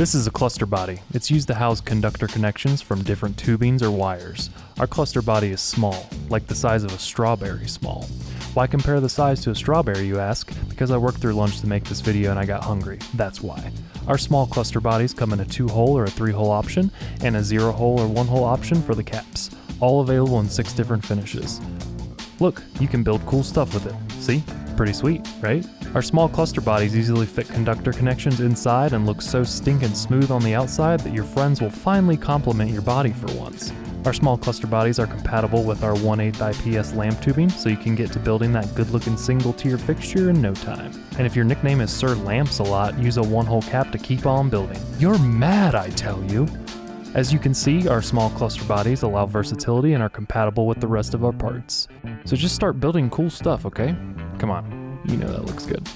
This is a cluster body. It's used to house conductor connections from different tubings or wires. Our cluster body is small, like the size of a strawberry small. Why compare the size to a strawberry, you ask? Because I worked through lunch to make this video and I got hungry. That's why. Our small cluster bodies come in a 2-hole or a 3-hole option, and a 0-hole or 1-hole option for the caps. All available in 6 different finishes. Look, you can build cool stuff with it. See? Pretty sweet, right? Our small cluster bodies easily fit conductor connections inside and look so stinking smooth on the outside that your friends will finally compliment your body for once. Our small cluster bodies are compatible with our 1/8 IPS lamp tubing, so you can get to building that good-looking single-tier fixture in no time. And if your nickname is Sir Lamps-a-Lot, use a 1-hole cap to keep on building. You're mad, I tell you! As you can see, our small cluster bodies allow versatility and are compatible with the rest of our parts. So just start building cool stuff, okay? Come on, you know that looks good.